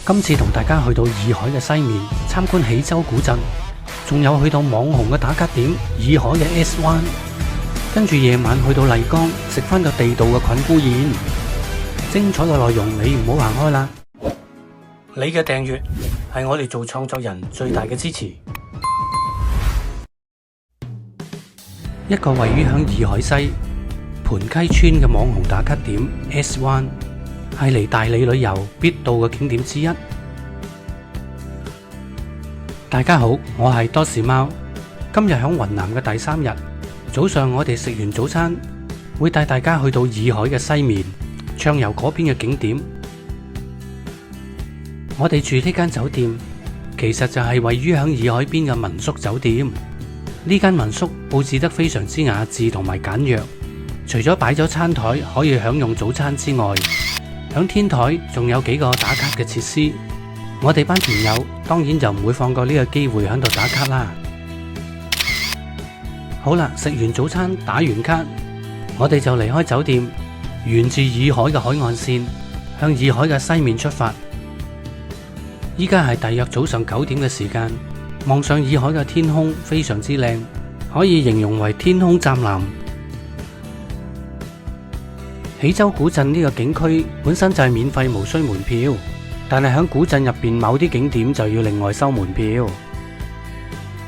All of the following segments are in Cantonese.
今次同大家去到洱海嘅西面參觀喜洲古鎮，仲有去到網紅嘅打卡點洱海嘅 S 灣，跟住夜晚去到麗江食翻個地道嘅菌菇宴。精彩嘅內容你唔好行開啦！你嘅訂閱係我哋做創作人最大嘅支持。一個位於響洱海西盤溪村嘅網紅打卡點 S 灣，係嚟大理旅遊必到嘅景點之一。大家好，我係多士貓。今日響雲南嘅第3日早上，我哋食完早餐，會帶大家去到洱海嘅西面暢遊嗰邊嘅景點。我哋住呢間酒店，其實就係位於響洱海邊嘅民宿酒店。呢間民宿佈置得非常之雅致同埋簡約，除咗擺咗餐台可以享用早餐之外，響天台仲有幾個打卡嘅設施。我哋班團友當然就唔會放過呢個機會喺度打卡啦。好啦，食完早餐打完卡，我哋就離開酒店，沿住洱海嘅海岸線向洱海嘅西面出發。依家係大約早上9點嘅時間，望上洱海嘅天空非常之靚，可以形容為天空湛藍。喜洲古鎮呢個景區本身就係免費無需門票，但係喺古鎮入邊某啲景點就要另外收門票。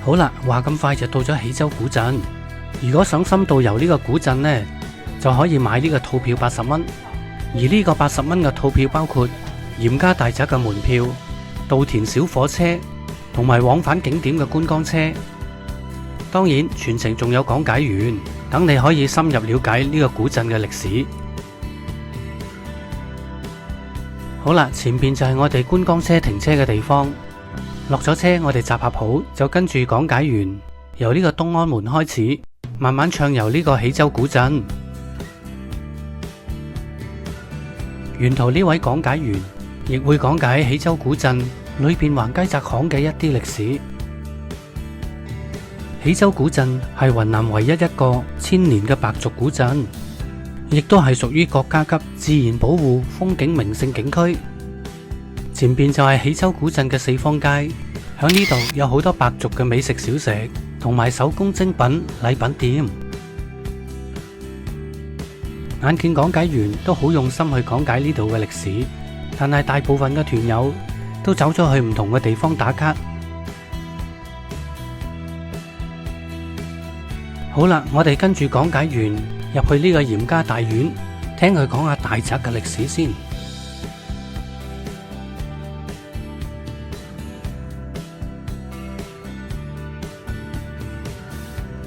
好啦，話咁快就到咗喜洲古鎮。如果想深度遊呢個古鎮呢，就可以買呢個套票80蚊。而呢個80蚊嘅套票包括嚴家大宅嘅門票、稻田小火車同埋往返景點嘅觀光車。當然全程仲有講解員，等你可以深入了解呢個古鎮嘅歷史。好啦，前邊就係我哋觀光車停車嘅地方。落咗車，我哋集合好，就跟住講解員由呢個東安門開始，慢慢暢遊呢個喜洲古鎮。沿途呢位講解員亦會講解喜洲古鎮裏邊橫街窄巷嘅一啲歷史。喜洲古鎮係雲南唯一一個1000年嘅白族古鎮，亦都係屬於國家級自然保護風景名勝景區。前邊就係喜洲古鎮嘅四方街，響呢度有好多白族嘅美食小食同埋手工精品禮品店。眼見講解員都好用心去講解呢度嘅歷史，但係大部分嘅團友都走咗去唔同嘅地方打卡。好啦，我哋跟住講解員入去呢個嚴家大院，聽佢講下大宅嘅歷史先。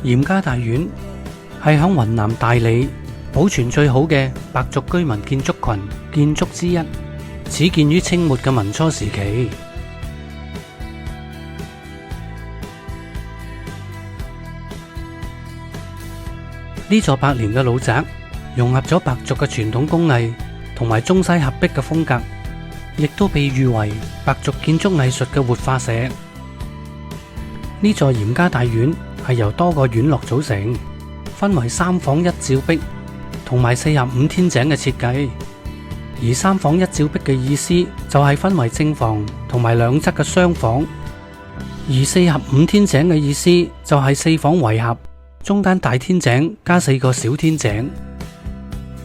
嚴家大院係響雲南大理保存最好嘅白族居民建築群建築之一，始建於清末嘅民初時期。呢座百年嘅老宅融合咗白族嘅傳統工藝同埋中西合璧嘅風格，亦都被譽為白族建築藝術嘅活化石。呢座嚴家大院係由多個院落組成，分為3房1照壁同埋45天井嘅設計。而3房1照壁嘅意思就係分為正房同埋兩側嘅廂房，而45天井嘅意思就係4房圍合，中間大天井加4個小天井。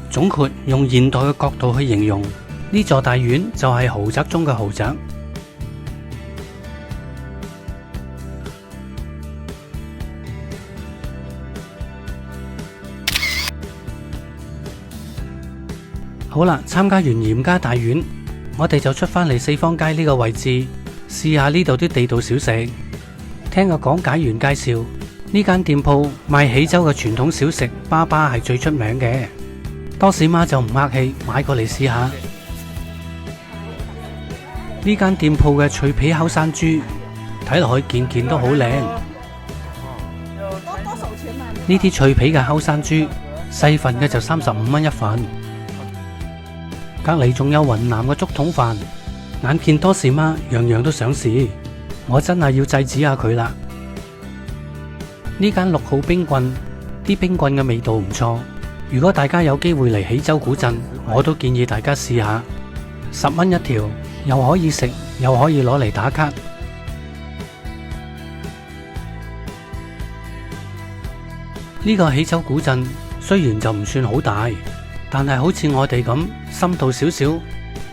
總括用現代嘅角度去形容，呢座大院就係豪宅中嘅豪宅。好啦，參加完嚴家大院，我哋就出返嚟四方街呢個位置，試下呢度啲地道小食。聽個講解員介紹，呢間店鋪賣喜洲嘅傳統小食粑粑係最出名嘅。多士媽就唔客氣，買過嚟試下。呢間店鋪嘅脆皮烤山豬，睇落去件件都好靚。呢啲脆皮嘅烤山豬，細份嘅就35蚊一份。隔籬仲有雲南嘅竹筒飯，眼見多士媽樣樣都想試，我真係要制止下佢啦。呢間6號冰棍，啲冰棍嘅味道唔錯。如果大家有機會嚟喜洲古鎮，我都建議大家試下，10蚊一條，又可以食，又可以攞嚟打卡。呢個喜洲古鎮雖然就唔算好大，但係好似我哋咁深度少少，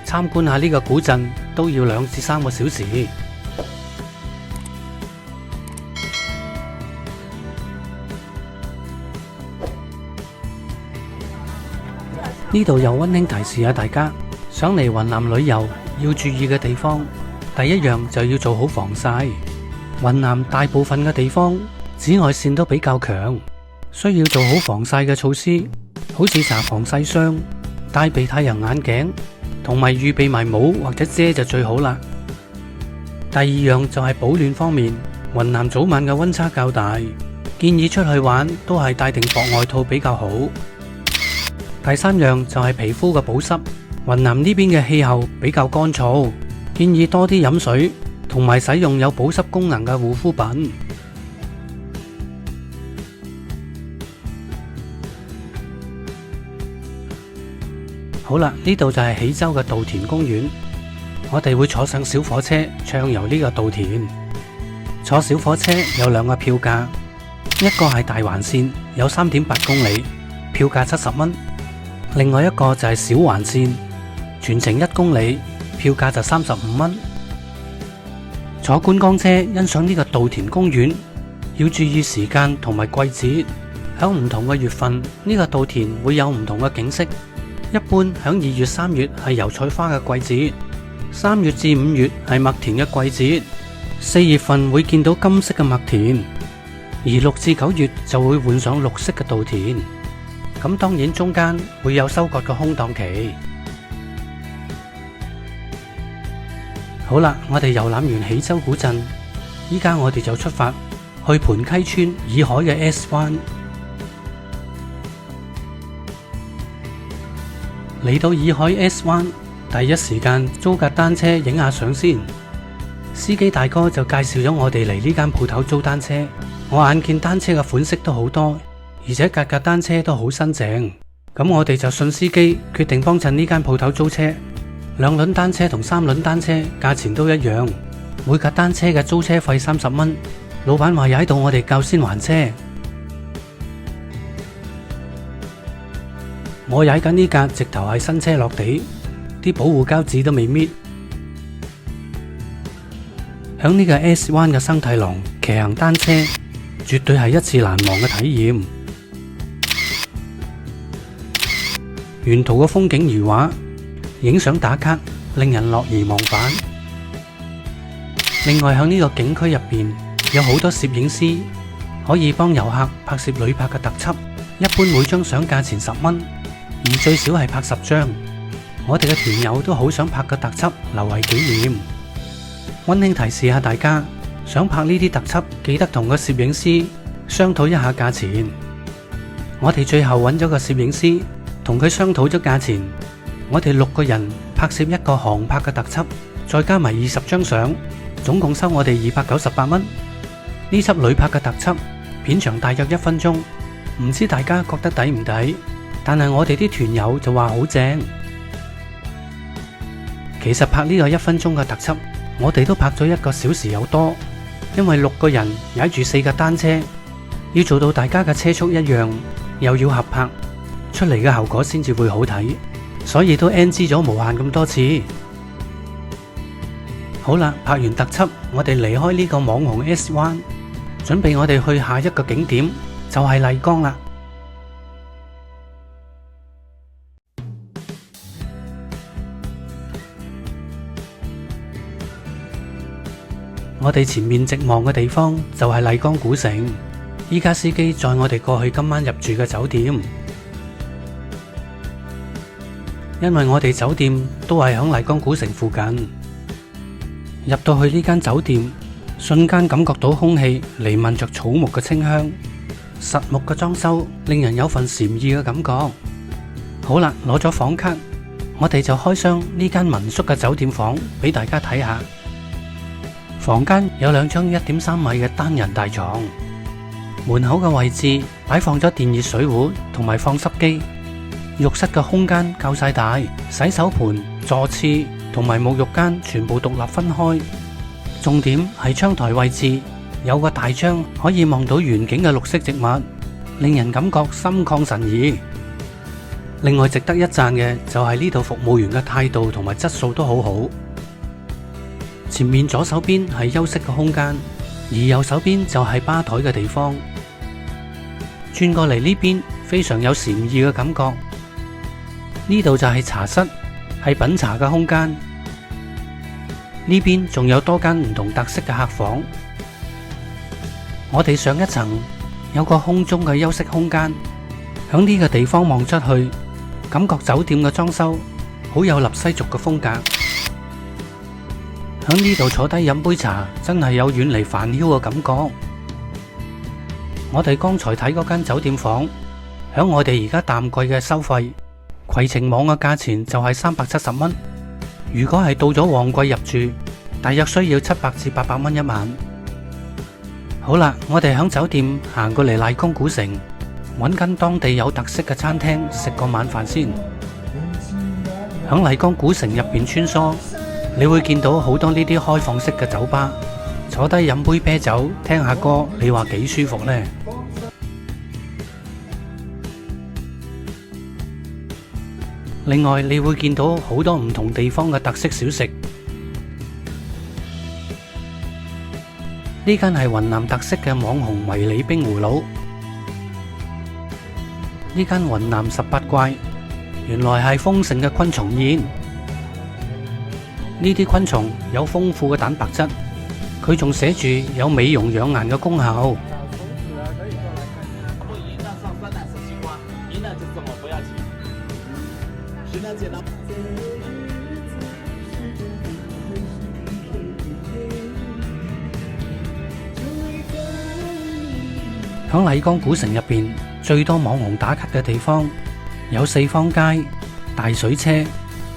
參觀下呢個古鎮都要2至3個小時。呢度又溫馨提示下大家，想嚟雲南旅遊要注意嘅地方，第一樣就要做好防曬。雲南大部分嘅地方紫外線都比較強，需要做好防曬嘅措施，好似搽防曬霜、戴備太陽眼鏡，同埋預備埋帽或者遮就最好啦。第二樣就係保暖方面，雲南早晚嘅溫差較大，建議出去玩都係帶定薄外套比較好。第三樣就係皮膚嘅保濕，雲南呢邊嘅氣候比較乾燥，建議多啲飲水，同埋使用有保濕功能嘅護膚品。好啦，呢度就係喜洲嘅稻田公園，我哋會坐上小火車暢遊呢個稻田。坐小火車有2個票價，一個係大環線，有3.8公里，票價70蚊；另外一個就係小環線，全程1公里，票價就35蚊。坐觀光車欣賞呢個稻田公園，要注意時間同埋季節。響唔同嘅月份，呢個稻田會有唔同嘅景色。一般響2月、3月係油菜花嘅季節，3月至5月係麥田嘅季節，4月份會見到金色嘅麥田，而6至9月就會換上綠色嘅稻田。咁當然中間會有收割嘅空檔期。好啦，我哋遊覽完喜洲古鎮，依家我哋就出發去盤溪村洱海嘅 S 灣。嚟到洱海 S 灣，第一時間租架單車影下相先。司機大哥就介紹咗我哋嚟呢間鋪頭租單車。我眼見單車嘅款式都好多，而且架單車都好新淨。咁我哋就信司機，決定幫襯呢間鋪頭租車。2輪單車同3輪單車價錢都一樣，每架單車嘅租車費30蚊。老闆話踩到我哋夠先還車。我踩緊呢架直頭係新車落地，啲保護膠紙都未搣。響呢個 S 灣嘅生態廊騎行單車，絕對係一次難忘嘅體驗。沿途嘅風景如畫，影相打卡令人樂而忘返。另外響呢個景區入邊有好多攝影師，可以幫遊客拍攝旅拍嘅特輯，一般每張相價錢10蚊。而最少係拍10張，我哋嘅團友都好想拍個特輯留為紀念。溫馨提示下大家，想拍呢啲特輯，記得同個攝影師商討一下價錢。我哋最後揾咗個攝影師，同佢商討咗價錢。我哋6個人拍攝一個航拍嘅特輯，再加埋20張相，總共收我哋298蚊。呢輯旅拍嘅特輯片長大約1分鐘，唔知大家覺得抵唔抵？但係我哋啲團友就話好正。其實拍呢個1分鐘嘅特輯，我哋都拍咗1個小時有多，因為6個人踩住4架單車，要做到大家嘅車速一樣，又要合拍，出嚟嘅效果先至會好睇，所以都 NG 咗無限咁多次。好啦，拍完特輯，我哋離開呢個網紅 S 灣，準備我哋去下一個景點，就係麗江啦。我哋前面直望嘅地方就係麗江古城，依家司機載我哋過去今晚入住嘅酒店，因為我哋酒店都係響麗江古城附近。入到去呢間酒店，瞬間感覺到空氣彌漫着草木嘅清香，實木嘅裝修令人有份禪意嘅感覺。好啦，攞咗房卡，我哋就開箱呢間民宿嘅酒店房俾大家睇下。房間有2張1.3米嘅單人大床，門口嘅位置擺放咗電熱水壺同埋放濕機。浴室嘅空間夠晒大，洗手盆、坐廁、同埋沐浴間全部獨立分開。重點係窗台位置有個大窗，可以望到遠景嘅綠色植物，令人感覺心曠神怡。另外值得一讚嘅就係呢度服務員嘅態度同埋質素都好好。前面左手邊係休息嘅空間，而右手邊就係吧台嘅地方。轉過嚟呢邊非常有禪意嘅感覺。呢度就係茶室，係品茶嘅空間。呢邊仲有多間唔同特色嘅客房。我哋上一層有個空中嘅休息空間，響呢個地方望出去，感覺酒店嘅裝修好有納西族嘅風格。響呢度坐低飲杯茶，真係有遠離煩囂嘅感覺。我哋剛才睇嗰間酒店房，響我哋而家淡季嘅收費，攜程網嘅價錢就係370蚊。如果係到咗旺季入住，大約需要700至800蚊一晚。好啦，我哋響酒店行過嚟麗江古城，搵間當地有特色嘅餐廳食個晚飯先。響麗江古城入邊穿梭，你會見到好多呢啲開放式嘅酒吧，坐低飲杯啤酒，聽下歌，你話幾舒服呢？另外，你會見到好多唔同地方嘅特色小食。呢間係雲南特色嘅網紅迷你冰葫蘆。呢間雲南18怪，原來係豐盛嘅昆蟲宴。呢啲昆蟲有豐富嘅蛋白質，佢仲寫住有美容養顏嘅功效。響麗江古城入邊，最多網紅打卡嘅地方有四方街、大水車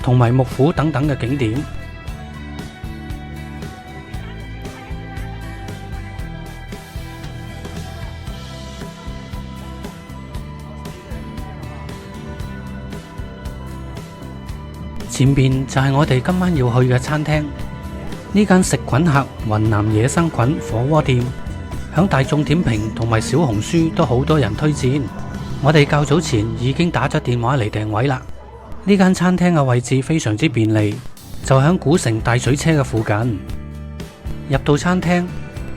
同埋木府等等嘅景點。前邊就係我哋今晚要去嘅餐廳，呢間食菌客雲南野生菌火鍋店，響大眾點評同埋小紅書都好多人推薦。我哋較早前已經打咗電話嚟訂位啦。呢間餐廳嘅位置非常之便利，就響古城大水車嘅附近。入到餐廳，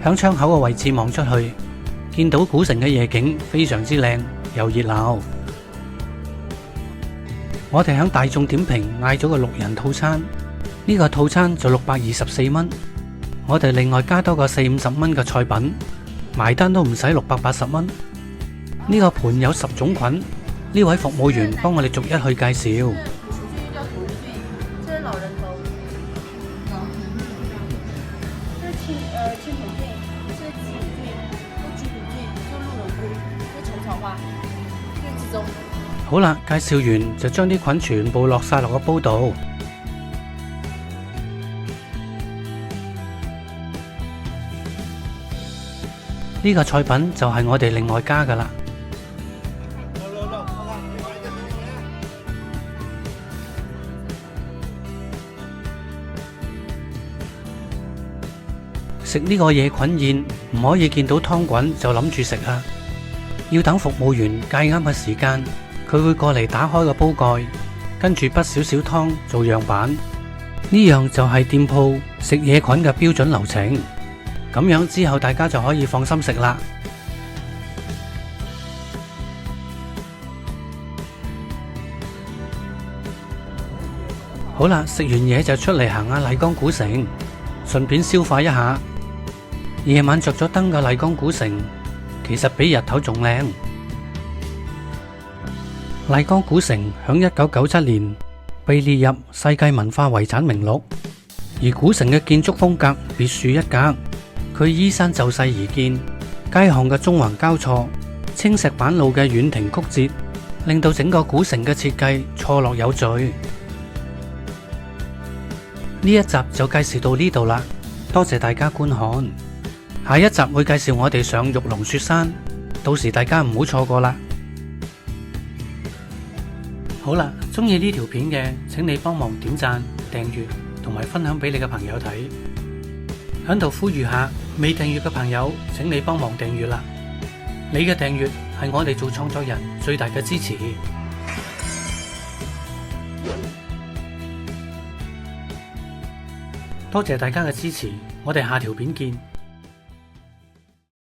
響窗口嘅位置望出去，見到古城嘅夜景非常之靚又熱鬧。我哋響大眾點評嗌咗個6人套餐，呢個套餐就624蚊。我哋另外加多個40-50蚊嘅菜品，埋單都唔使680蚊。呢個盤有10種菌，呢位服務員幫我哋逐一去介紹。好啦，介紹完就將啲菌全部落晒落個煲度。呢個菜品就係我哋另外加㗎啦。食呢個野菌宴唔可以見到湯滾就諗住食啊，要等服務員計啱嘅時間。佢會過嚟打開個煲蓋，跟住滗少少湯做樣板。呢樣就係店鋪食野菌嘅標準流程。咁樣之後大家就可以放心食啦。好啦，食完嘢就出嚟行下麗江古城，順便消化一下。夜晚着咗燈嘅麗江古城，其實比日頭仲靚。麗江古城響1997年被列入世界文化遺產名錄，而古城嘅建築風格別樹一格，佢依山就勢而建，街巷嘅縱橫交錯，青石板路嘅遠亭曲折，令到整個古城嘅設計錯落有序。呢一集就介紹到呢度啦，多謝大家觀看。下一集會介紹我哋上玉龍雪山，到時大家唔好錯過啦。好啦，鍾意呢條片嘅請你幫忙點讚、訂閱同埋分享俾你嘅朋友睇。喺度呼籲下，未訂閱嘅朋友，請你幫忙訂閱啦！你嘅訂閱係我哋做創作人最大嘅支持。多謝大家嘅支持，我哋下條片見。